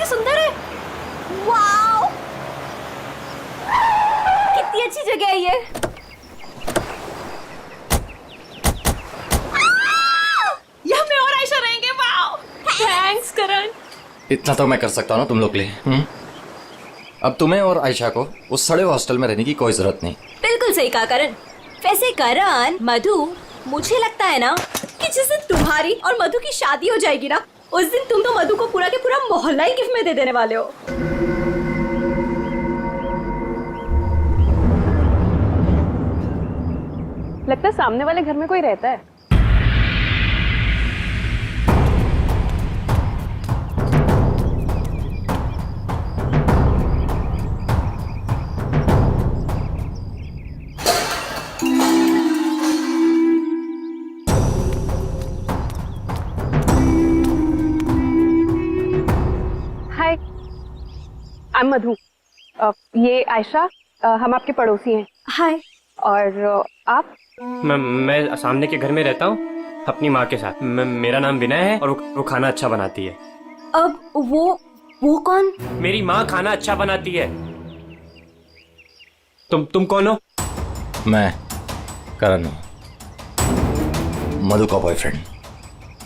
सुंदर है। वाओ, कितनी अच्छी जगह है ये। यहाँ मैं और आयशा रहेंगे। वाओ, थैंक्स करण। इतना तो मैं कर सकता हूँ ना तुम लोग के लिए। अब तुम्हें और आयशा को उस सड़े हॉस्टल में रहने की कोई जरूरत नहीं। बिल्कुल सही कहा करण। वैसे करण, मधु, मुझे लगता है ना कि जिस दिन तुम्हारी और मधु की शादी हो जाएगी ना, उस दिन तुम तो मधु को पूरा के पूरा मोहल्ला ही गिफ्ट में दे देने वाले हो। लगता है सामने वाले घर में कोई रहता है। हाय, आई एम मधु। ये आयशा, हम आपके पड़ोसी हैं। हाय। और आप? मैं सामने के घर में रहता हूँ अपनी माँ के साथ। मेरा नाम विनय है और वो खाना अच्छा बनाती है। अब वो कौन? मेरी माँ खाना अच्छा बनाती है। तुम कौन हो? मैं करण हूँ, मधु का बॉयफ्रेंड।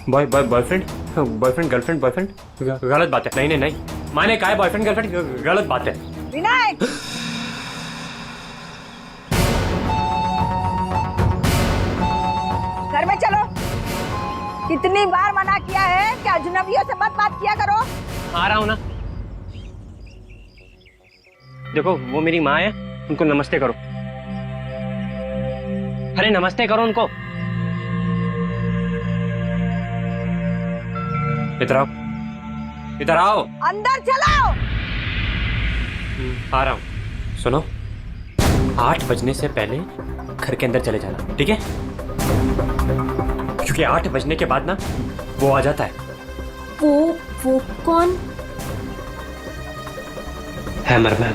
बॉयफ्रेंड गर्लफ्रेंड गलत बात है। नहीं, माँ ने कहा है बॉयफ्रेंड गर्लफ्रेंड, गलत बात है। विनय, घर में चलो। कितनी बार मना किया है कि अजनबियों से मत बात किया करो। आ रहा हूँ ना। देखो, वो मेरी माँ है, उनको नमस्ते करो। अरे नमस्ते करो उनको। इधर आओ। अंदर चलो। आ रहा हूँ। सुनो, 8 बजने से पहले घर के अंदर चले जाना, ठीक है? क्योंकि 8 बजने के बाद ना वो आ जाता है। वो कौन? हैमरमैन।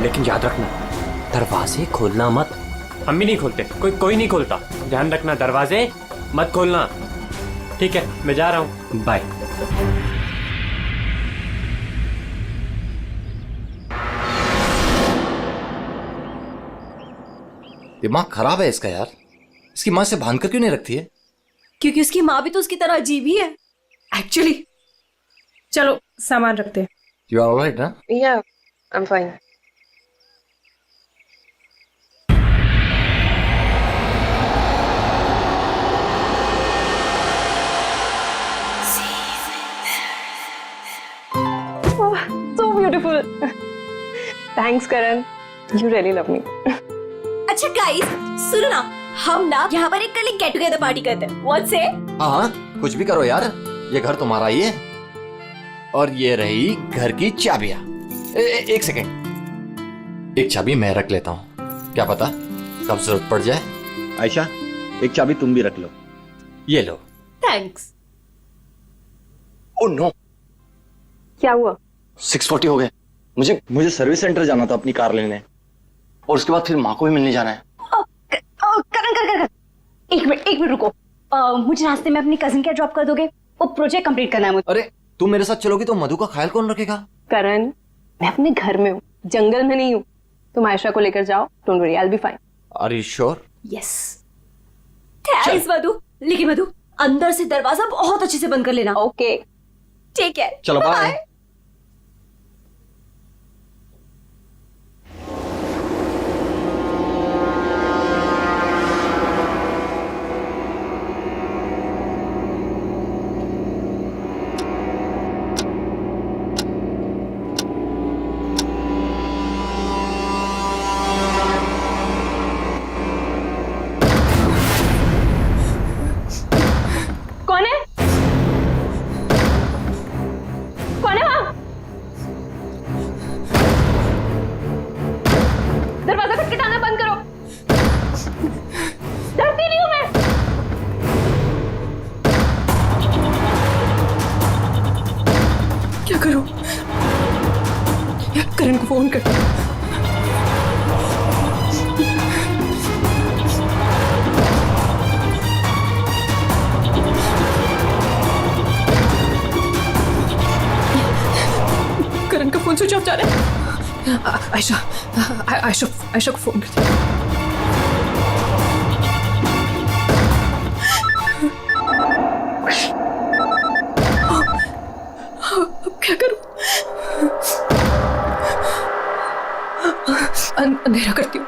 लेकिन याद रखना, दरवाजे खोलना मत। हम भी नहीं खोलते, कोई नहीं खोलता। ध्यान रखना, दरवाजे मत खोलना, ठीक है? मैं जा रहा हूँ, बाय। दिमाग खराब है इसका यार। इसकी माँ से बांध कर क्यों नहीं रखती है? क्योंकि उसकी माँ भी तो उसकी तरह अजीब ही है एक्चुअली। चलो सामान रखते हैं। यू आर ऑलराइट ना? या, I am fine. So beautiful. Thanks Karan, you really love me. अच्छा गाइस, सुनो ना, हम ना यहाँ पर एक कल गेट टुगेदर पार्टी करते हैं। What say? हाँ, कुछ भी करो यार, ये घर तुम्हारा ही है। और ये रही घर की चाबियां। एक सेकेंड, एक चाबी मैं रख लेता हूँ, क्या पता कब जरूरत पड़ जाए। आयशा, एक चाबी तुम भी रख लो। ये लो। थैंक्स। ओह नो, क्या हुआ? 6:40 हो गए। मुझे सर्विस सेंटर जाना था अपनी कार लेने, और उसके बाद फिर माँ को भी मिलने जाना है। करण, एक मिनट रुको। मुझे रास्ते में अपनी कजिन क्या ड्रॉप कर दोगे? वो प्रोजेक्ट कंप्लीट करना है मुझे। अरे तुम मेरे साथ चलोगी तो मधु का ख्याल कौन रखेगा? करण, मैं अपने घर में हूँ, जंगल में नहीं हूँ। तुम आयशा को लेकर जाओ, don't worry, I will be fine. Are you sure? Yes. Thanks Madhu. लेकिन मधु, अंदर से दरवाजा बहुत अच्छे से बंद कर लेना। ओके, ठीक है, चलो बाय। कौन है? कौन है वहां? दरवाजा खटखटाना बंद करो। डरती नहीं हूं मैं। क्या करूं? करण को फोन कर। फोन स्विच ऑफ जा रहा है। आयशा को फोन करती हूँ। अब क्या करूं? अंधेरा करती हूँ।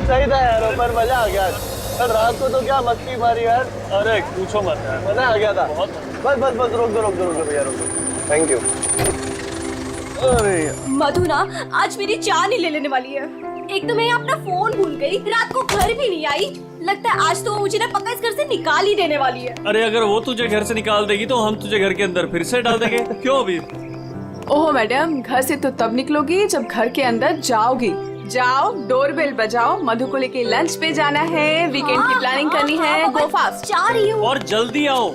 सही था यार, पर मजा आ गया। कल रात को तो क्या मस्ती मारी यार। अरे पूछो मत यार, मजा आ गया था बहुत। बस बस बस रोक दो भैया, रोक दो। Thank you. अरे मधु ना आज मेरी जान ही ले लेने वाली है। एक तो मैं अपना फोन भूल गई, रात को घर भी नहीं आई। लगता है आज तो वो मुझे ना पक्का इस घर से निकाल ही देने वाली है। अरे अगर वो तुझे घर से निकाल देगी तो हम तुझे घर के अंदर फिर से डाल देंगे। क्यों अभी? ओह मैडम, घर से तो तब निकलोगी जब घर के अंदर जाओगी। जाओ, डोरबेल बजाओ, मधु को लेके लंच पे जाना है, वीकेंड की प्लानिंग करनी है। गो फास्ट। जा रही हूँ। और जल्दी आओ।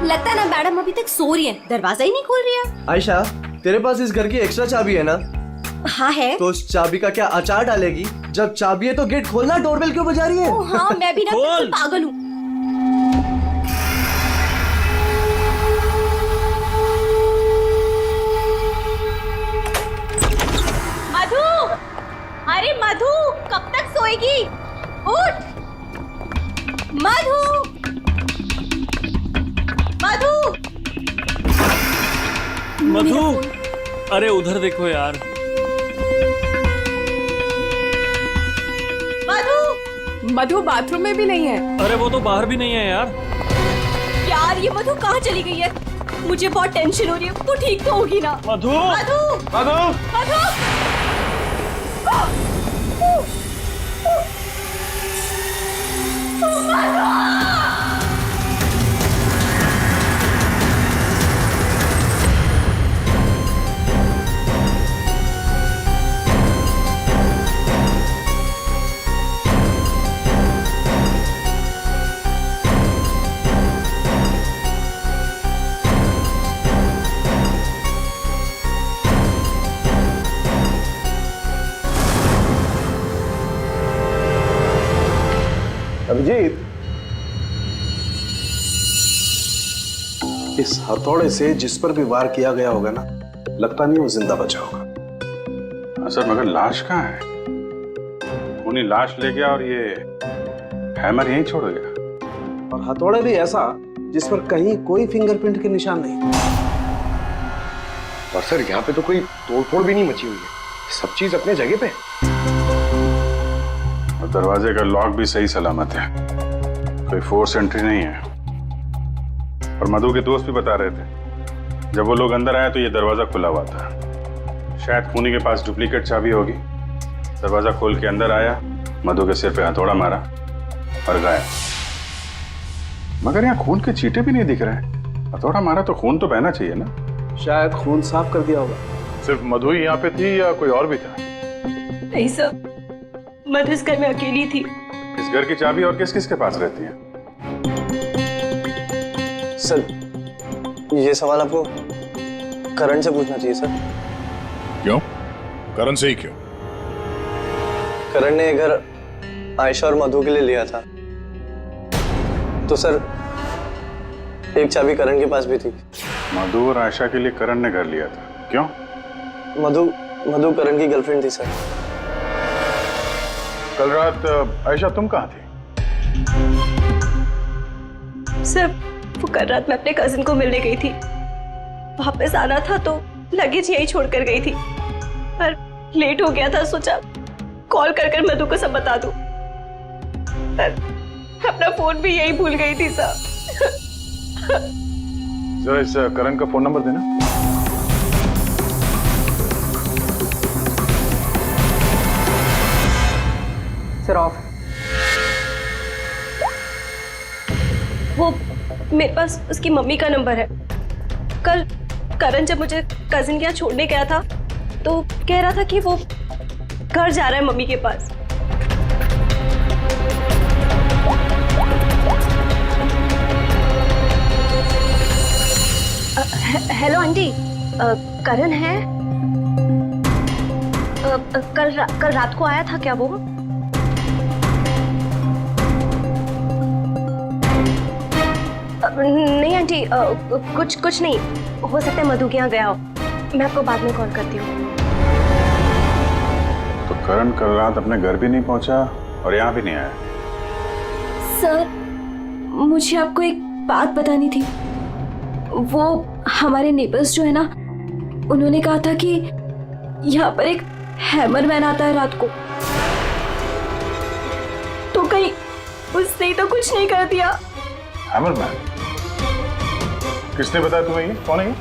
लगता है ना मैडम अभी तक सो रही है, दरवाजा ही नहीं खोल रही है। आयशा, तेरे पास इस घर की एक्स्ट्रा चाबी है ना? हाँ है। तो उस चाबी का क्या अचार डालेगी? जब चाबी है तो गेट खोलना, डोरबेल क्यों बजा रही है? ओ हाँ, मैं भी ना खोल। पागल हूँ। मधु, अरे मधु, कब तक सोएगी? उठ मधु, मधु, मधु, अरे उधर देखो यार। मधु बाथरूम में भी नहीं है। अरे वो तो बाहर भी नहीं है यार। यार ये मधु कहाँ चली गई है? मुझे बहुत टेंशन हो रही है। वो ठीक तो होगी ना? मधु, मधु, मधु, मधु, अभिजीत, इस हथौड़े से जिस पर भी वार किया गया होगा ना, लगता नहीं वो जिंदा बचा होगा। सर मगर लाश कहाँ है? उन्हीं लाश ले गया और ये हैमर यहीं छोड़ गया। और हथौड़ा भी ऐसा जिस पर कहीं कोई फिंगरप्रिंट के निशान नहीं। और सर यहाँ पे तो कोई तोड़फोड़ भी नहीं मची हुई है, सब चीज अपने जगह पे। और दरवाजे का लॉक भी सही सलामत है, कोई फोर्स एंट्री नहीं है। और मधु के दोस्त भी बता रहे थे जब वो लोग अंदर आए तो ये दरवाजा खुला हुआ था। शायद खूनी के पास डुप्लीकेट चाबी होगी। दरवाजा खोल के अंदर आया, मधु के सिर पे हथौड़ा मारा और गायब। मगर यहाँ खून के छींटे भी नहीं दिख रहे। हथौड़ा मारा तो खून तो बहना चाहिए ना? शायद खून साफ कर दिया होगा। सिर्फ मधु ही यहाँ पे थी या कोई और भी था? नहीं सर, मधु इस घर में अकेली थी। इस घर की चाबी और किस किस के पास रहती है? सर ये सवाल आपको करण से पूछना चाहिए सर। क्यों? करण से ही क्यों? करण ने घर आयशा और मधु के लिए लिया था। तो सर एक चाबी करण के पास भी थी। मधु और आयशा के लिए करण ने घर लिया था, क्यों? मधु करण की गर्लफ्रेंड थी सर। कल रात आयशा तुम कहाँ थी? सर वो कल रात मैं अपने कजिन को मिलने गई थी, वापस आना था तो लगेज यही छोड़कर गई थी, पर लेट हो गया था, सोचा कॉल कर कर मधु को सब बता दूं, पर अपना फोन भी यही भूल गई थी सर। जरा इस करण का फोन नंबर देना। Sir of. वो मेरे पास उसकी मम्मी का नंबर है। कल करण जब मुझे कजिन के यहाँ छोड़ने गया था तो कह रहा था कि वो घर जा रहा है मम्मी के पास। हेलो आंटी, करण है? कल रात को आया था क्या वो? नहीं आंटी, कुछ नहीं, हो सकता है मधु के यहाँ गया हो। मैं आपको बाद में कॉल करती हूँ। तो करण कल रात अपने घर भी नहीं पहुंचा और यहाँ भी नहीं आया। सर मुझे आपको एक बात बतानी थी। वो हमारे नेबर्स जो है ना, उन्होंने कहा था कि यहाँ पर एक हैमरमैन आता है रात को, तो कहीं उसने तो कुछ नहीं कर दिया। हैमरमैन? किसने बताया तुम्हें ये? कौन है ये?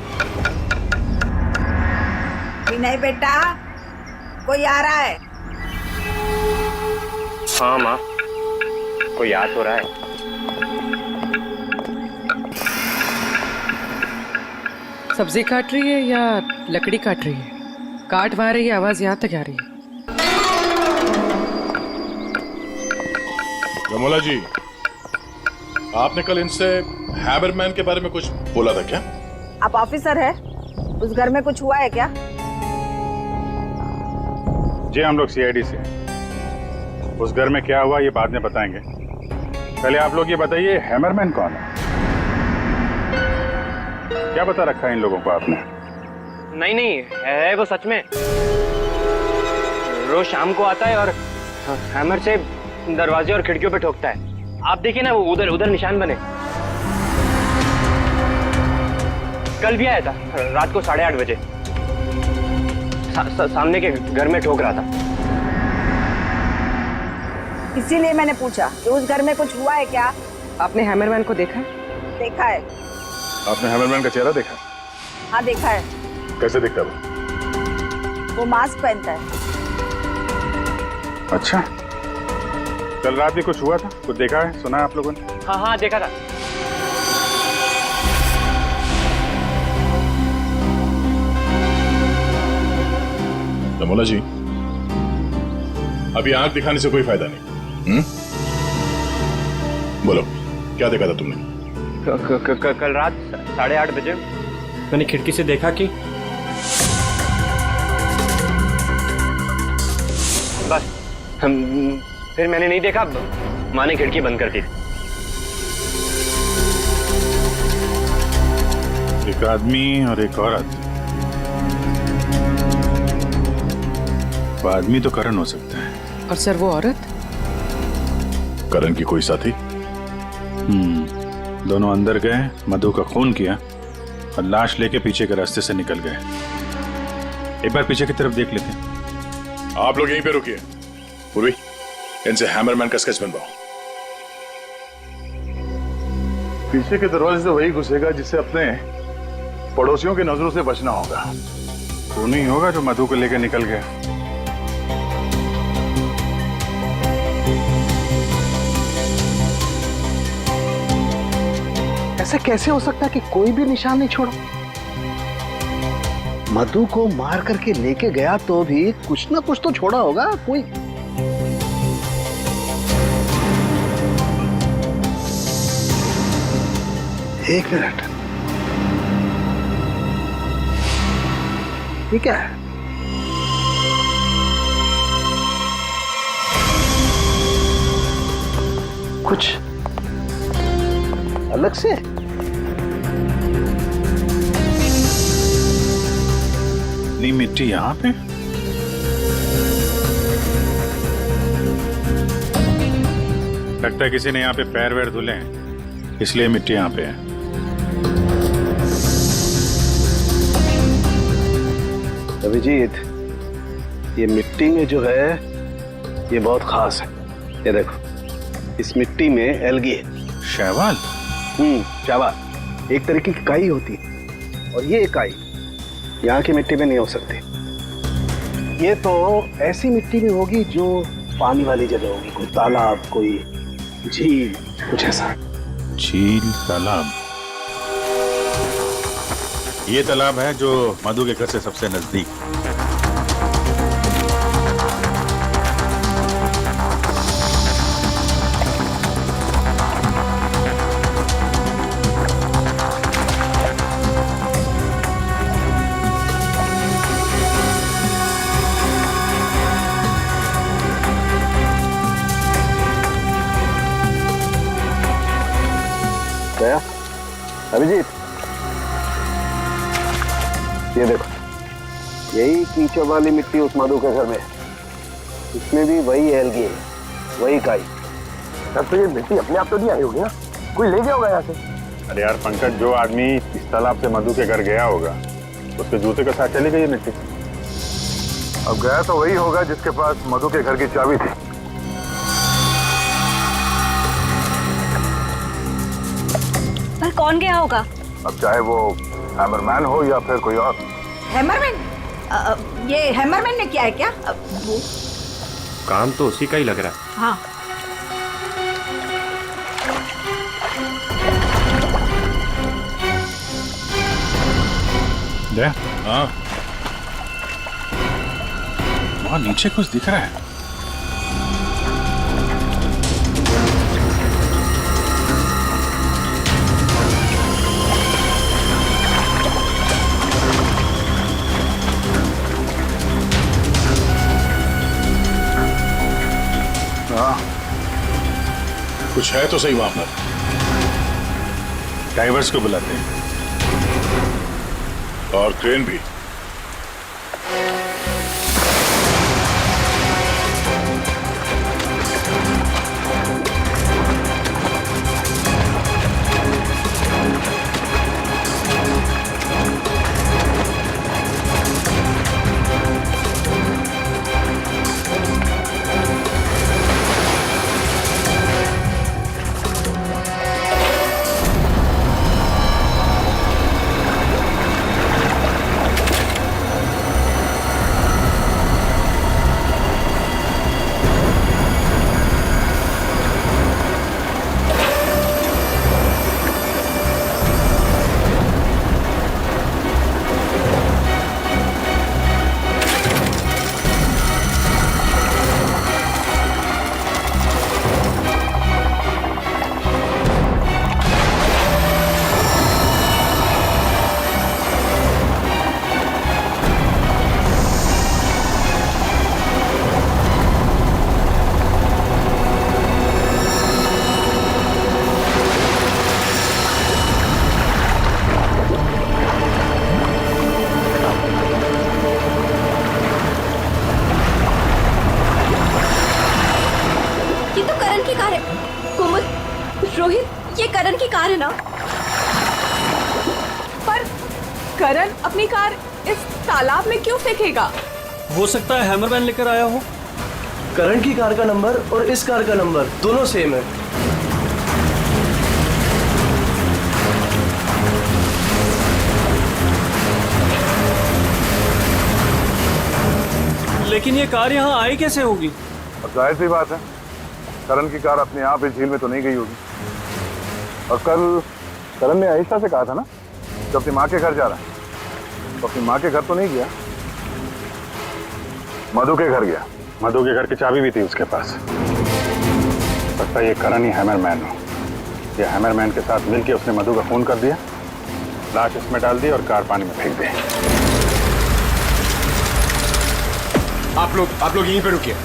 विनय बेटा, कोई आ रहा है? हाँ माँ, कोई याद हो रहा है। सब्जी काट रही है या लकड़ी काट रही है? काट वहाँ रही है, आवाज यहाँ तक आ रही है। रमोला जी, आपने कल इनसे हैमरमैन के बारे में कुछ बोला था क्या? आप ऑफिसर है, उस घर में कुछ हुआ है क्या? जी हम लोग सीआईडी से हैं। उस घर में क्या हुआ ये बाद में बताएंगे। पहले आप लोग ये बताइए, हैमरमैन कौन है? क्या बता रखा है इन लोगों को आपने? नहीं, है वो सच में। रोज शाम को आता है और हैमर से दरवाजे और खिड़कियों पे ठोकता है। आप देखिए ना, वो उधर निशान बने। कल भी आया था रात को 8:30 बजे। सामने के घर में ठोक रहा था। इसीलिए मैंने पूछा कि उस घर में कुछ हुआ है क्या? आपने हैमरमैन को देखा है? देखा है। आपने हैमरमैन का चेहरा देखा? हाँ देखा है। कैसे दिखता है वो मास्क पहनता है। अच्छा, कल रात भी कुछ हुआ था? कुछ देखा है, सुना है आप लोगों ने? हाँ देखा था। रमोला जी, अभी आंख दिखाने से कोई फायदा नहीं। बोलो, क्या देखा था तुमने? कल रात 8:30 बजे मैंने खिड़की से देखा कि बस फिर मैंने नहीं देखा। माँ ने खिड़की बंद कर दी। एक आदमी और एक औरत। वो आदमी तो करण हो सकता है। और सर वो औरत? करण की कोई साथी? दोनों अंदर गए, मधु का खून किया और लाश लेके पीछे के रास्ते से निकल गए। एक बार पीछे की तरफ देख लेते हैं। आप लोग यहीं पे रुकिए। पूर्वी, इनसे हैमरमैन का स्केच बनवाओ। पीछे के दरवाजे से वही घुसेगा जिसे अपने पड़ोसियों की नजरों से बचना होगा। वो नहीं होगा जो मधु को लेकर निकल गया। ऐसा कैसे हो सकता है कि कोई भी निशान नहीं छोड़ा? मधु को मार करके लेके गया तो भी कुछ ना कुछ तो छोड़ा होगा कोई। एक मिनट, ये क्या है? कुछ अलग से? इतनी मिट्टी यहाँ पे? लगता है किसी ने यहाँ पे पैर वैर धुले हैं, इसलिए मिट्टी यहाँ पे है। अभिजीत, ये मिट्टी में जो है ये बहुत खास है। ये देखो, इस मिट्टी में एल्गी है। शैवाल? शैवाल एक तरीके की काई होती है, और ये काई यहाँ की मिट्टी में नहीं हो सकती। ये तो ऐसी मिट्टी में होगी जो पानी वाली जगह होगी, कोई तालाब, कोई झील, कुछ ऐसा। झील, तालाब? ये तालाब है जो मधु के घर से सबसे नजदीक। क्या अभिजीत, ये देखो, यही कीचड़ वाली मिट्टी उस मधु के घर में है। इसमें भी वही एल्गी है, वही काई। तब तो ये मिट्टी अपने आप तो नहीं आई होगी ना, कोई ले गया होगा यहाँ से। अरे यार पंकज, जो आदमी इस तालाब से मधु के घर गया होगा उसके जूते के साथ चली गई मिट्टी। अब गया तो वही होगा जिसके पास मधु के घर की चाबी थी। पर कौन गया होगा? अब चाहे वो हैमरमैन हो या फिर कोई और। हैमरमैन? ये हैमरमैन ने किया है क्या? वो काम तो उसी का ही लग रहा है। हाँ। हाँ, वहाँ नीचे कुछ दिख रहा है। कुछ है तो सही वहां पर। डाइवर्स को बुलाते हैं और क्रेन भी। रोहित, ये करण की कार है ना? पर करण अपनी कार इस तालाब में क्यों फेंकेगा? हो सकता है हैमरमैन लेकर आया हो। करण की कार का नंबर और इस कार का नंबर दोनों सेम है। लेकिन ये कार यहाँ आई कैसे होगी? अब जाहिर सी बात है, करण की कार अपने आप इस झील में तो नहीं गई होगी। और कल करण ने आयशा से कहा था ना कि अपनी माँ के घर जा रहा है, तो अपनी माँ के घर तो नहीं गया, मधु के घर गया। मधु के घर की चाबी भी थी उसके पास। लगता है ये करण ही हैमरमैन हो। ये हैमरमैन के साथ मिलकर उसने मधु का खून कर दिया, लाश इसमें डाल दी और कार पानी में फेंक दी। आप लोग यहीं पे रुकिए।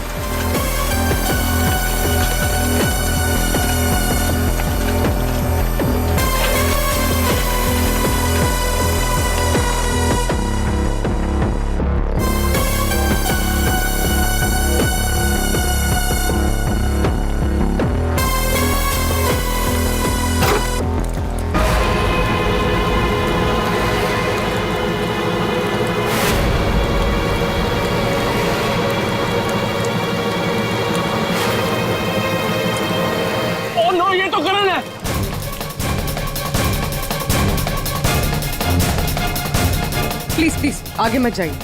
प्लीज आगे मत जाइए।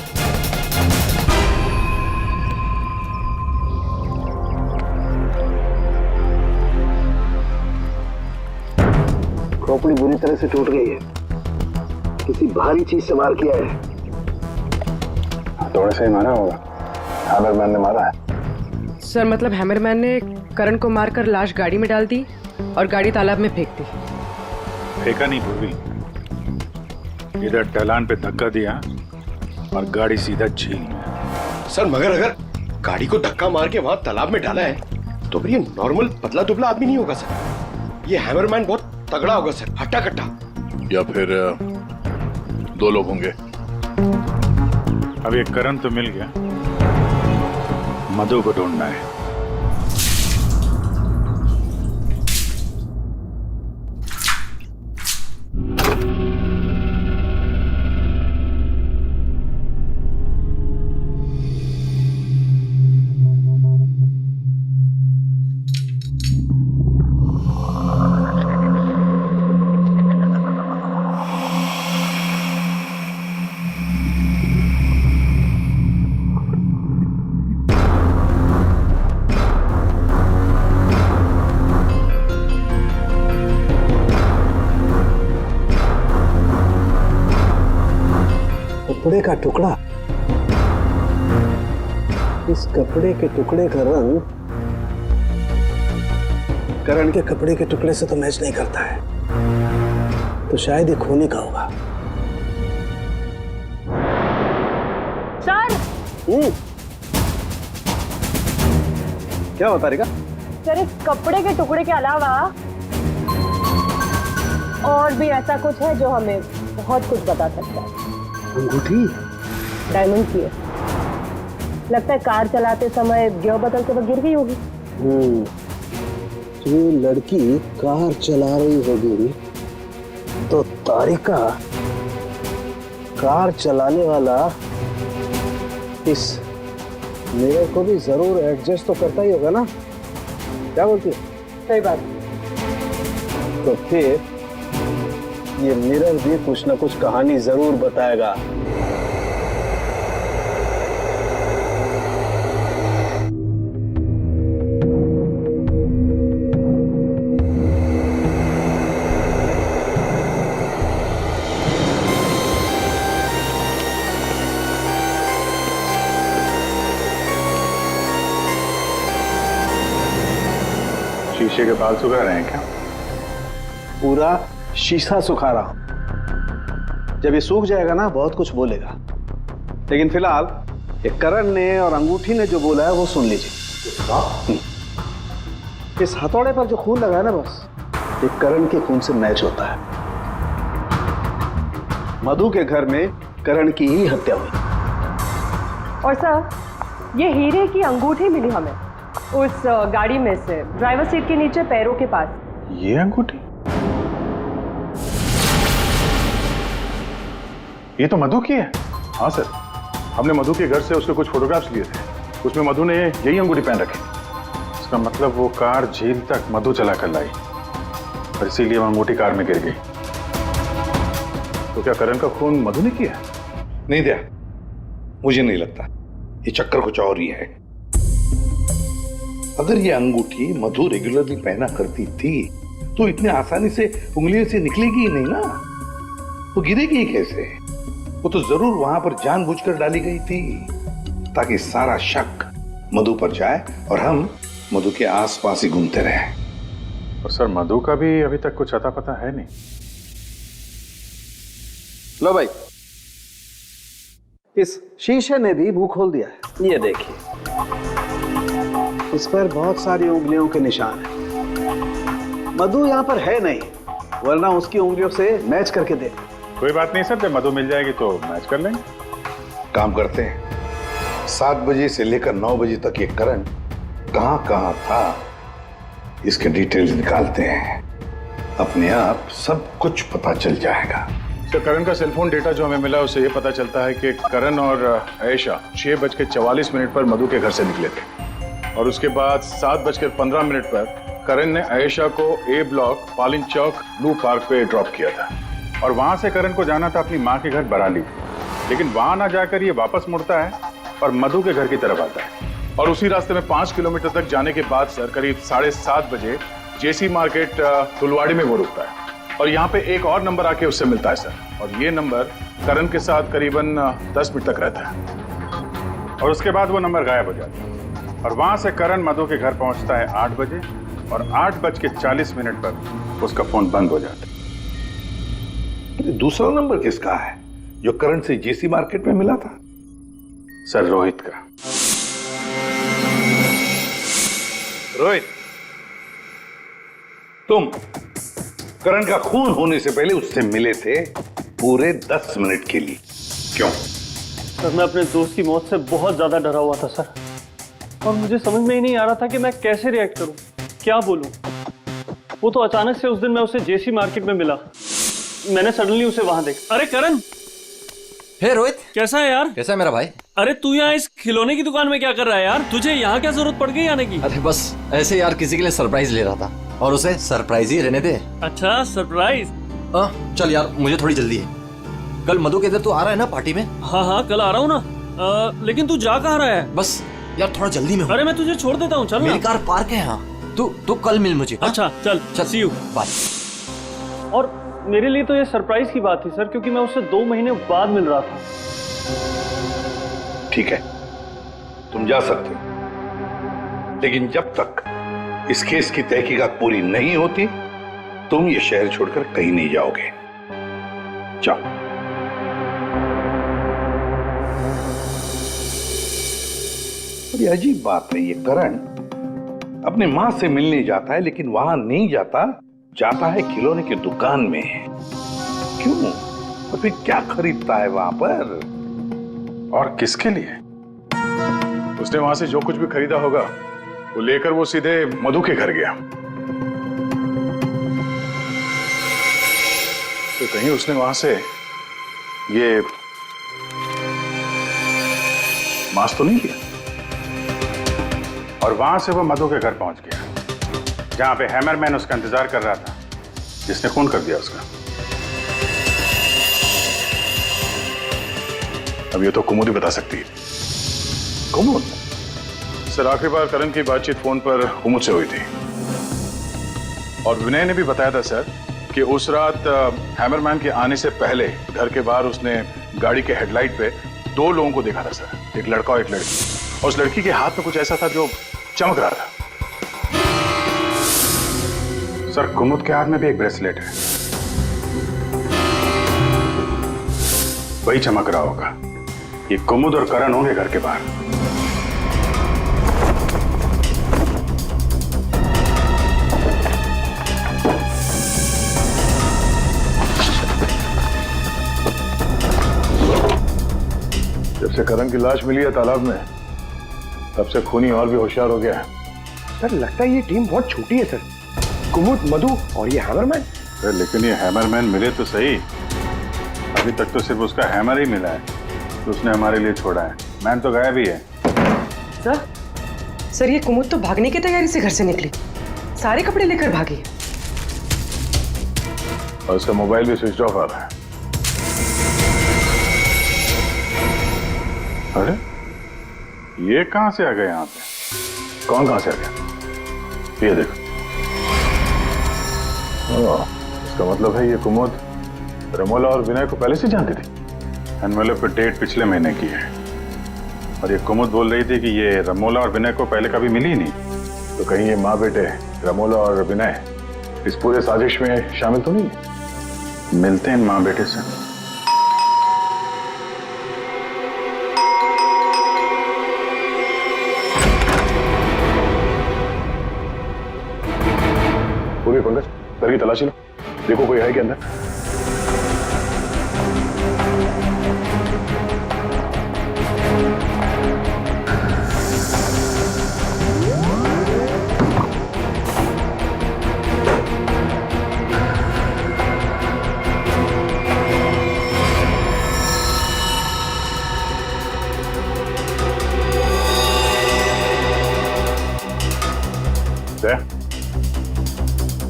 खोपड़ी बुरी तरह से टूट गई है, किसी भारी चीज से वार किया है। हथौड़े से ही मारा होगा, हैमरमैन ने मारा है। सर मतलब हैमरमैन ने करण को मारकर लाश गाड़ी में डाल दी और गाड़ी तालाब में फेंक दी। फेंका नहीं पूर्वी, इधर ढलान पे धक्का दिया और गाड़ी सीधा झील में। सर मगर अगर गाड़ी को धक्का मार के वहां तालाब में डाला है तो फिर ये नॉर्मल पतला दुबला आदमी नहीं होगा सर, ये हैमरमैन बहुत तगड़ा होगा सर, हट्टा कट्टा। या फिर 2 लोग होंगे। अब ये करण तो मिल गया, मधु को ढूंढना है। कपड़े का टुकड़ा, इस कपड़े के टुकड़े का रंग करण के कपड़े के टुकड़े से तो मैच नहीं करता है, तो शायद ये खूनी का होगा। सर क्या बता रही? सर इस कपड़े के टुकड़े के अलावा और भी ऐसा कुछ है जो हमें बहुत कुछ बता सकता है। अंगूठी डायमंड की है, लगता है कार चलाते समय गियर बदलते वक्त गिर गई होगी। जो लड़की कार चला रही होगी तो तारिका कार चलाने वाला इस मिरर को भी जरूर एडजस्ट तो करता ही होगा ना, क्या बोलती है? सही बात। तो फिर ये मिरर भी कुछ ना कुछ कहानी जरूर बताएगा। शीशे के बाल सुखा रहे हैं क्या? पूरा शीशा सुखा रहा हूं, जब ये सूख जाएगा ना बहुत कुछ बोलेगा, लेकिन फिलहाल ये करण ने और अंगूठी ने जो बोला है वो सुन लीजिए। इस हथौड़े पर जो खून लगा है ना, बस ये करण के खून से मैच होता है। मधु के घर में करण की ही हत्या हुई। और सर ये हीरे की अंगूठी मिली हमें उस गाड़ी में से, ड्राइवर सीट के नीचे पैरों के पास। ये अंगूठी? ये तो मधु की है। हाँ सर, हमने मधु के घर से उसके कुछ फोटोग्राफ्स लिए थे, उसमें मधु ने यही अंगूठी पहन रखी। इसका मतलब वो कार झील तक मधु चला कर लाई और इसीलिए वो अंगूठी कार में गिर गई। तो क्या करण का खून मधु ने किया? नहीं दिया, मुझे नहीं लगता। ये चक्कर कुछ और ही है। अगर ये अंगूठी मधु रेगुलरली पहना करती थी तो इतने आसानी से उंगलियों से निकलेगी ही नहीं ना, वो गिरेगी ही कैसे? वो तो जरूर वहां पर जानबूझकर डाली गई थी ताकि सारा शक मधु पर जाए और हम मधु के आसपास ही घूमते रहे। और सर मधु का भी अभी तक कुछ अता पता है नहीं। लो भाई, इस शीशे ने भी मुंह खोल दिया है। ये देखिए, इस पर बहुत सारी उंगलियों के निशान हैं। मधु यहाँ पर है नहीं, वरना उसकी उंगलियों से मैच करके दे। कोई बात नहीं सर, जब मधु मिल जाएगी तो मैच कर लेंगे। काम करते हैं, 7 बजे से लेकर 9 बजे तक ये करण कहाँ था इसके डिटेल्स निकालते हैं। अपने आप सब कुछ पता चल जाएगा। सर करण का सेलफोन डेटा जो हमें मिला उससे ये पता चलता है कि करण और आयशा 6:44 पर मधु के घर से निकले थे और उसके बाद 7:15 पर करण ने आयशा को ए ब्लॉक पालिन चौक ब्लू पार्क पे ड्रॉप किया था और वहां से करण को जाना था अपनी माँ के घर बराली। लेकिन वहां ना जाकर ये वापस मुड़ता है और मधु के घर की तरफ आता है। और उसी रास्ते में 5 किलोमीटर तक जाने के बाद सर करीब 7:30 बजे जेसी मार्केट फुलवाड़ी में वो रुकता है और यहाँ पे एक और नंबर आके उससे मिलता है सर। और ये नंबर करण के साथ करीबन 10 मिनट तक रहता है और उसके बाद वो नंबर गायब हो जाता है। और वहां से करण मधु के घर पहुंचता है 8 बजे और 8:40 पर उसका फोन बंद हो जाता है। दूसरा नंबर किसका है जो करण से जेसी मार्केट में मिला था? सर रोहित का। रोहित, तुम करण का खून होने से पहले उससे मिले थे पूरे 10 मिनट के लिए, क्यों? सर मैं अपने दोस्त की मौत से बहुत ज्यादा डरा हुआ था सर, और मुझे समझ में ही नहीं आ रहा था कि मैं कैसे रिएक्ट करूं, क्या बोलूं। वो तो अचानक से उस दिन मैं उसे जेसी मार्केट में मिला, मैंने सडनली उसे वहां देखा। अरे करण, हे रोहित, कैसा है यार? कैसा है मेरा भाई? अरे तू यहाँ इस खिलौने की दुकान में क्या कर रहा है यार? तुझे यहाँ क्या जरूरत पड़ गई आने की? अरे बस ऐसे यार, किसी के लिए सरप्राइज ले रहा था और उसे सरप्राइज ही रहने दे। अच्छा सरप्राइज? चल यार, मुझे थोड़ी जल्दी है। कल मधु के इधर तू आ रहा है ना पार्टी में? हाँ हाँ कल आ रहा हूँ ना। लेकिन तू जा कहाँ रहा है? बस यार थोड़ा जल्दी में हूँ। अरे मैं तुझे छोड़ देता हूँ, चल। मेरी कार पार्क है यहाँ, तू कल मिल मुझे। अच्छा चल चल, सी यू, बाय। और मेरे लिए तो ये सरप्राइज की बात थी सर, क्योंकि मैं उससे 2 महीने बाद मिल रहा था। ठीक है, तुम जा सकते हो, लेकिन जब तक इस केस की तहकीकात पूरी नहीं होती तुम ये शहर छोड़कर कहीं नहीं जाओगे। जाओ। बड़ी अजीब बात है, ये करण अपने मां से मिलने जाता है लेकिन वहां नहीं जाता, जाता है खिलौने की दुकान में। क्यों? और फिर क्या खरीदता है वहां पर? और किसके लिए? उसने वहां से जो कुछ भी खरीदा होगा वो लेकर वो सीधे मधु के घर गया। तो कहीं उसने वहां से ये मास्क तो नहीं लिया? और वहां से वो मधु के घर पहुंच गया जहां पे हैमरमैन उसका इंतजार कर रहा था, जिसने खून कर दिया उसका। अब ये तो कुमुद ही बता सकती है। कुमुद? सर आखिरी बार करण की बातचीत फोन पर कुमुद से हुई थी और विनय ने भी बताया था सर कि उस रात हैमरमैन के आने से पहले घर के बाहर उसने गाड़ी के हेडलाइट पे 2 लोगों को देखा था सर, एक लड़का और एक लड़की। और उस लड़की के हाथ में कुछ ऐसा था जो चमक रहा था। सर कुमुद के हाथ में भी एक ब्रेसलेट है, वही चमक रहा होगा। ये कुमुद और करण होंगे घर के बाहर। जब से करण की लाश मिली है तालाब में, तब से खूनी और भी होशियार हो गया है। सर लगता है ये टीम बहुत छोटी है सर, कुमुद, मधु और ये हैमरमैन। लेकिन ये हैमरमैन मिले तो सही, अभी तक तो सिर्फ उसका हैमर ही मिला है तो उसने हमारे लिए छोड़ा है। मैन तो गायब ही है। सर ये कुमुद तो भागने की तैयारी से घर से निकली, सारे कपड़े लेकर भागी और उसका मोबाइल भी स्विच ऑफ आ रहा है। अरे ये कहां से आ गए यहाँ पे? कौन कहां से आ गया? ये देखो, इसका मतलब है ये कुमुद रमोला और विनय को पहले से जानती थी। एनवेलप पे डेट पिछले महीने की है और ये कुमुद बोल रही थी कि ये रमोला और विनय को पहले कभी मिली ही नहीं। तो कहीं ये माँ बेटे रमोला और विनय इस पूरे साजिश में शामिल तो नहीं है? मिलते हैं माँ बेटे से। पूरी पंकज घर की तलाशी लो, देखो कोई है क्या अंदर।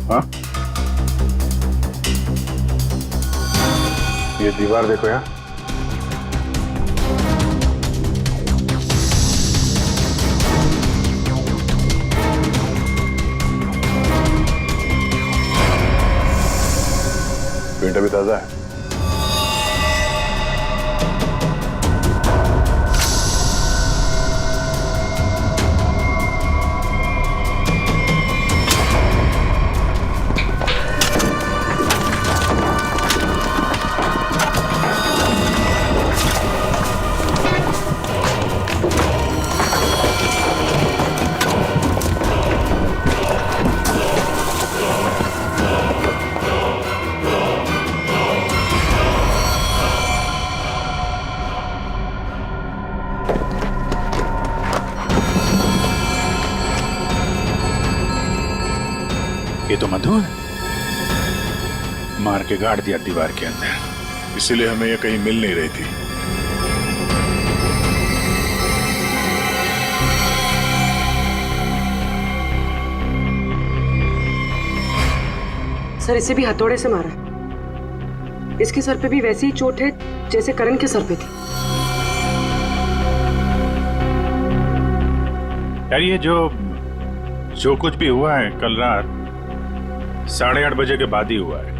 हाँ? ये दीवार देखो यार, पेट अभी ताजा है। ये तो मधु है, मार के गाड़ दिया दीवार के अंदर, इसीलिए हमें ये कहीं मिल नहीं रही थी। सर इसे भी हथौड़े से मारा। इसके सर पे भी वैसी ही चोट है जैसे करण के सर पे थी। यार ये जो कुछ भी हुआ है कल रात 8:30 बजे के बाद ही हुआ है।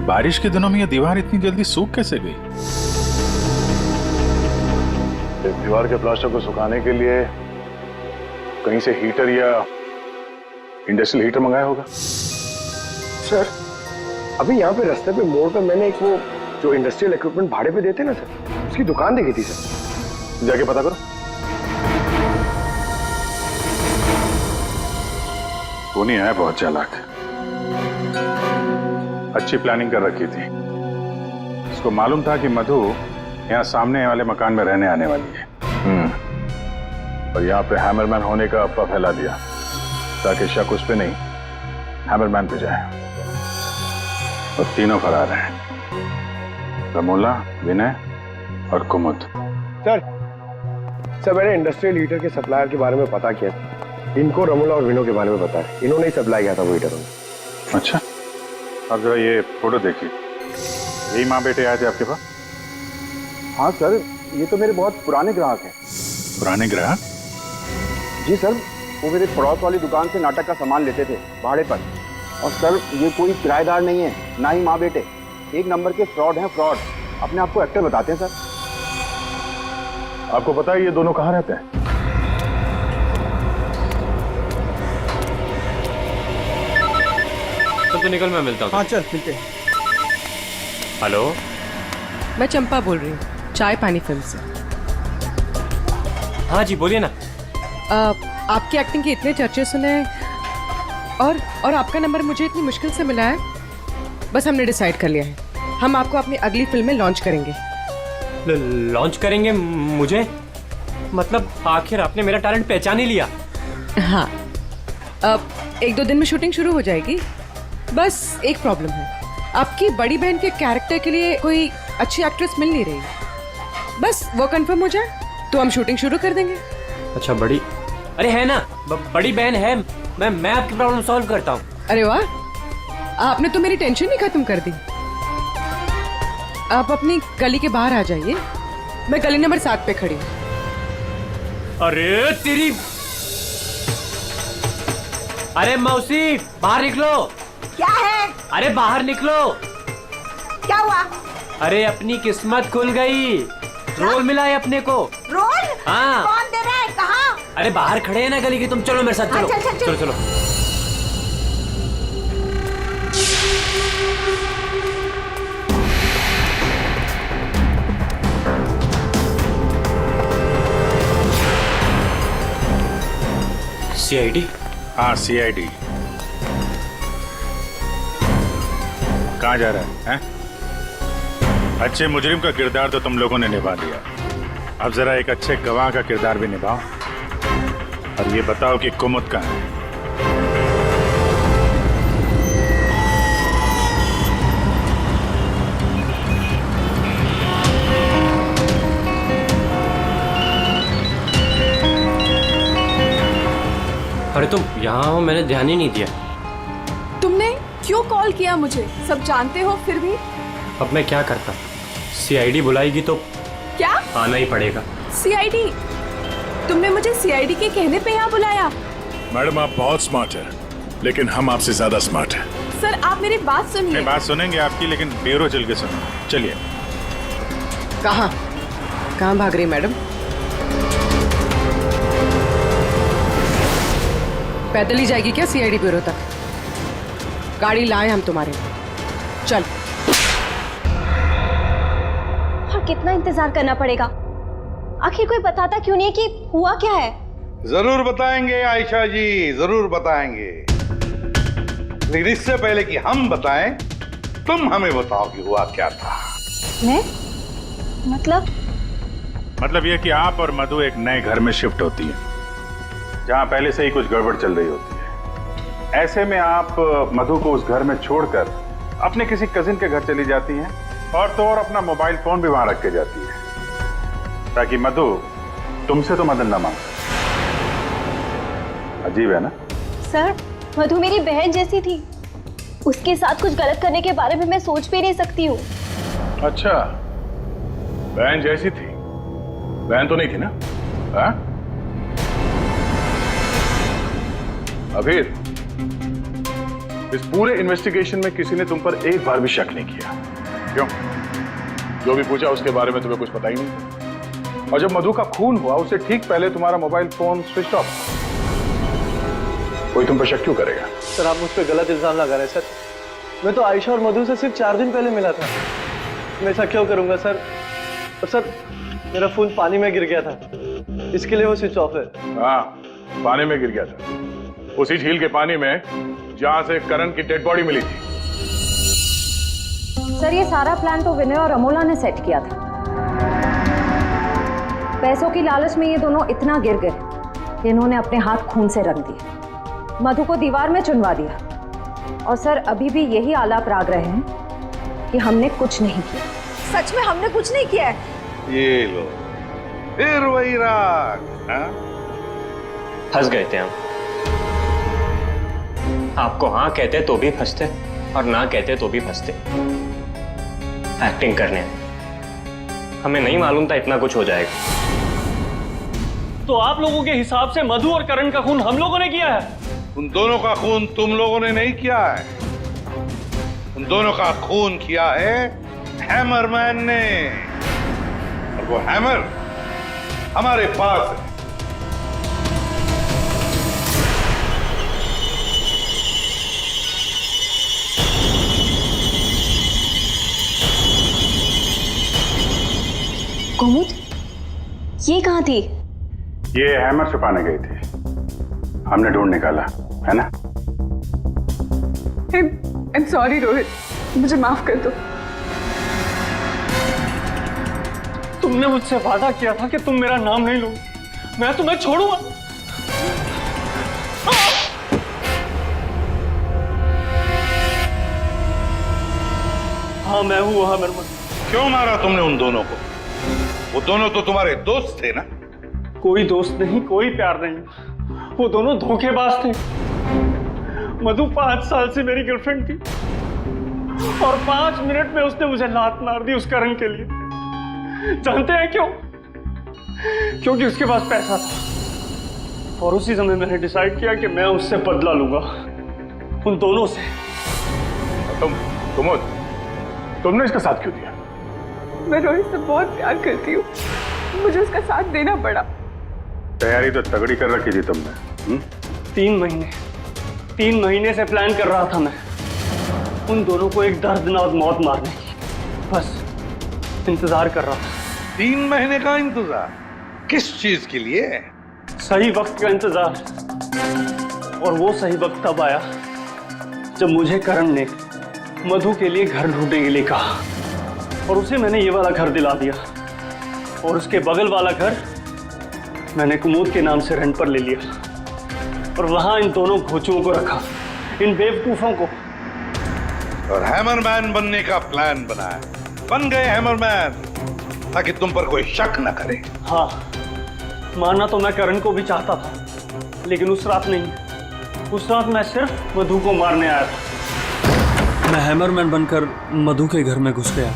बारिश के दिनों में ये दीवार इतनी जल्दी सूख कैसे गई? दीवार के प्लास्टर को सुखाने के लिए कहीं से हीटर या इंडस्ट्रियल हीटर मंगाया होगा। सर अभी यहाँ पे रास्ते पे मोड़ पे मैंने एक वो जो इंडस्ट्रियल इक्विपमेंट भाड़े पे देते ना सर, उसकी दुकान देखी थी सर। जाके पता करो। टोनी है बहुत चालाक, अच्छी प्लानिंग कर रखी थी। उसको मालूम था कि मधु यहाँ सामने वाले मकान में रहने आने वाली है। और यहाँ पे हैमरमैन होने का अफवाह फैला दिया ताकि शक उस पे नहीं हैमरमैन पे जाए। और तीनों फरार हैं, रमोला, विनय और कुमुद। सर मैंने इंडस्ट्रियल हीटर के सप्लायर के बारे में पता किया। इनको रमोला और विनो के बारे में पता है, इन्होंने ही सप्लाई किया था वो हीटर। अच्छा, अब जरा ये फोटो देखिए, यही माँ बेटे आए थे आपके पास? हाँ सर, ये तो मेरे बहुत पुराने ग्राहक हैं। पुराने ग्राहक? जी सर, वो मेरे पड़ोस वाली दुकान से नाटक का सामान लेते थे भाड़े पर। और सर ये कोई किराएदार नहीं है, ना ही माँ बेटे, एक नंबर के फ्रॉड हैं, फ्रॉड। अपने आप को एक्टर बताते हैं सर। आपको पता है ये दोनों कहाँ रहते हैं? तो निकल, मैं मिलता हूँ। हाँ चल मिलते हैं। हेलो, मैं चंपा बोल रही हूँ, चाय पानी फिल्म से। हाँ जी बोलिए ना। आपकी एक्टिंग के इतने चर्चे सुने और आपका नंबर मुझे इतनी मुश्किल से मिला है। बस हमने डिसाइड कर लिया है, हम आपको अपनी अगली फिल्म में लॉन्च करेंगे। लॉन्च करेंगे मुझे? मतलब आखिर आपने मेरा टैलेंट पहचान ही लिया? हाँ, अब 1-2 दिन में शूटिंग शुरू हो जाएगी। बस एक प्रॉब्लम है, आपकी बड़ी बहन के कैरेक्टर के लिए कोई अच्छी एक्ट्रेस मिल नहीं रही। बस वो कंफर्म हो जाए तो हम शूटिंग शुरू कर देंगे। अच्छा बड़ी, अरे है ना, बड़ी बहन है। मैं आपकी प्रॉब्लम सॉल्व करता हूँ। अरे वाह, आपने तो मेरी टेंशन ही खत्म कर दी। आप अपनी गली के बाहर आ जाइए, मैं गली नंबर 7 पे खड़ी हूँ। अरे तेरी, अरे मौसी बाहर निकलो। क्या है? अरे बाहर निकलो। क्या हुआ? अरे अपनी किस्मत खुल गई, रोल मिला है अपने को। रोल? हाँ। कौन दे रहा है? कहाँ? अरे बाहर खड़े हैं ना गली के, तुम चलो मेरे साथ। चलो चल, चल, चल। चलो चलो। CID? हाँ CID। कहाँ जा रहा है? अच्छे मुजरिम का किरदार तो तुम लोगों ने निभा लिया, अब जरा एक अच्छे गवाह का किरदार भी निभाओ और ये बताओ कि कुमुद कहाँ है? अरे तुम यहाँ हो, मैंने ध्यान ही नहीं दिया। तुमने क्यों कॉल किया मुझे? सब जानते हो फिर भी। अब मैं क्या करता? CID बुलाएगी तो क्या आना ही पड़ेगा। CID? तुमने मुझे CID के कहने पे यहाँ बुलाया? मैडम आप बहुत स्मार्ट हैं, लेकिन हम आपसे ज्यादा स्मार्ट हैं। सर आप मेरी बात सुनिए। नहीं, बात सुनेंगे आपकी, लेकिन बेरो चल के सुनो। चलिए। कहाँ भाग रही मैडम? पैदल ही जाएगी क्या सीआईडी ब्यूरो तक? गाड़ी लाए हम तुम्हारे लिए। चल। और कितना इंतजार करना पड़ेगा? आखिर कोई बताता क्यों नहीं कि हुआ क्या है? जरूर बताएंगे आयशा जी, जरूर बताएंगे। लेकिन इससे पहले कि हम बताएं, तुम हमें बताओ कि हुआ क्या था। मैं? मतलब ये कि आप और मधु एक नए घर में शिफ्ट होती है, जहां पहले से ही कुछ गड़बड़ चल रही होती है। ऐसे में आप मधु को उस घर में छोड़कर अपने किसी कजिन के घर चली जाती हैं, और तो और अपना मोबाइल फोन भी वहां रख के जाती है, ताकि मधु तुमसे तो मदद न मांगे। अजीब है ना? सर, मधु मेरी बहन जैसी थी। उसके साथ कुछ गलत करने के बारे में मैं सोच भी नहीं सकती हूँ। अच्छा, बहन जैसी थी? बहन तो नहीं थी ना? हाँ? अभीर, इस पूरे इन्वेस्टिगेशन में किसी ने तुम पर एक बार भी शक नहीं किया, क्यों? जो भी पूछा उसके बारे में तुम्हें कुछ पता ही नहीं था। और जब मधु का खून हुआ उससे ठीक पहले तुम्हारा मोबाइल फोन स्विच ऑफ। कोई तुम पर शक क्यों करेगा? सर आप मुझ पर गलत इल्जाम लगा रहे हैं सर। मैं तो आयशा और मधु से सिर्फ 4 दिन पहले मिला था। मैं ऐसा क्यों करूंगा सर? और सर मेरा फोन पानी में गिर गया था, इसके लिए वो स्विच ऑफ है। हाँ, पानी में गिर गया था, उसी झील के पानी में जहां से करण की डेड बॉडी मिली थी। सर ये सारा प्लान तो विनय और अमोला ने सेट किया था। पैसों की लालच में ये दोनों इतना गिर गए कि इन्होंने अपने हाथ खून से रंग दिए, मधु को दीवार में चुनवा दिया। और सर अभी भी यही आलाप राग रहे हैं कि हमने कुछ नहीं किया। सच में हमने कुछ नहीं किया है। ये लो, फिर वही राग। फंस गए थे हम। आपको हाँ कहते तो भी फंसते, और ना कहते तो भी फंसते। एक्टिंग करने हमें नहीं मालूम था इतना कुछ हो जाएगा। तो आप लोगों के हिसाब से मधु और करण का खून हम लोगों ने किया है? उन दोनों का खून तुम लोगों ने नहीं किया है, उन दोनों का खून किया है हैमरमैन ने। और वो हैमर हमारे पास है। कुमुद, ये कहाँ थी? ये हैमर छुपाने गई थी, हमने ढूंढ निकाला, है ना? I'm sorry रोहित, मुझे माफ कर दो। तुमने मुझसे वादा किया था कि तुम मेरा नाम नहीं लोगे, मैं तुम्हें छोड़ूंगा। हाँ मैं हूँ हैमरमैन। क्यों मारा तुमने उन दोनों को? वो दोनों तो तुम्हारे दोस्त थे ना? कोई दोस्त नहीं, कोई प्यार नहीं, वो दोनों धोखेबाज थे। मधु 5 साल से मेरी गर्लफ्रेंड थी, और 5 मिनट में उसने मुझे लात मार दी उस करण के लिए। जानते हैं क्यों? क्योंकि उसके पास पैसा था। और उसी समय मैंने डिसाइड किया कि मैं उससे बदला लूंगा, उन दोनों से। तुमने इसका साथ क्यों दिया? मैं रोहित से बहुत प्यार करती हूँ, मुझे उसका साथ देना पड़ा। तैयारी तो तगड़ी कर रखी थी तुमने। 3 महीने से प्लान कर रहा था मैं, उन दोनों को एक दर्दनाक मौत मारने की। बस इंतजार कर रहा था। 3 महीने का इंतजार? किस चीज के लिए? सही वक्त का इंतजार। और वो सही वक्त तब आया जब मुझे करण ने मधु के लिए घर ढूंढने के लिए कहा, और उसे मैंने ये वाला घर दिला दिया। और उसके बगल वाला घर मैंने कुमुद के नाम से रेंट पर ले लिया, और वहां इन दोनों घोचुओं को रखा, इन बेवकूफों को। और हैमरमैन बनने का प्लान बनाया। बन गए हैमरमैन, ताकि तुम पर कोई शक न करे। हाँ, मानना तो मैं करण को भी चाहता था, लेकिन उस रात नहीं। उस रात मैं सिर्फ मधु को मारने आया था। मैं हैमरमैन बनकर मधु के घर में घुस गया।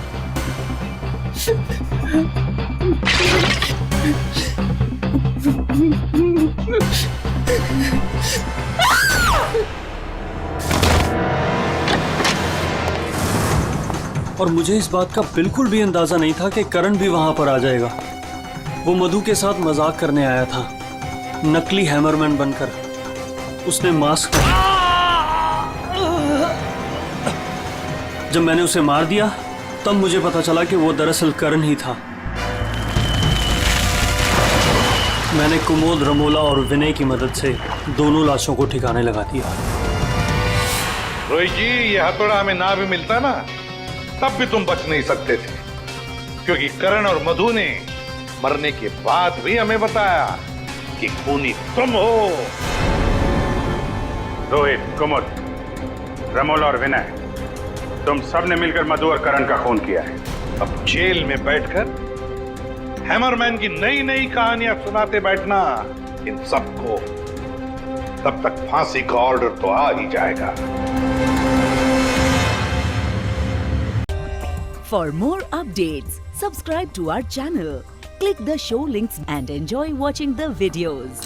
और मुझे इस बात का बिल्कुल भी अंदाजा नहीं था कि करण भी वहां पर आ जाएगा। वो मधु के साथ मजाक करने आया था, नकली हैमरमैन बनकर। उसने मास्क, जब मैंने उसे मार दिया तब मुझे पता चला कि वो दरअसल करण ही था। मैंने कुमोद, रमोला और विनय की मदद से दोनों लाशों को ठिकाने लगा दिया। रोहित जी, ये हथौड़ा हमें ना भी मिलता ना, तब भी तुम बच नहीं सकते थे, क्योंकि करण और मधु ने मरने के बाद भी हमें बताया कि खूनी तुम हो। रोहित, कुमुद, रमोला और विनय, तुम सबने मिलकर मधु और करण का खून किया है। अब जेल में बैठकर हैमरमैन की नई नई कहानियां सुनाते बैठना इन सबको, तब तक फांसी का ऑर्डर तो आ ही जाएगा। For more updates, subscribe to our channel, click the show links and enjoy watching the videos.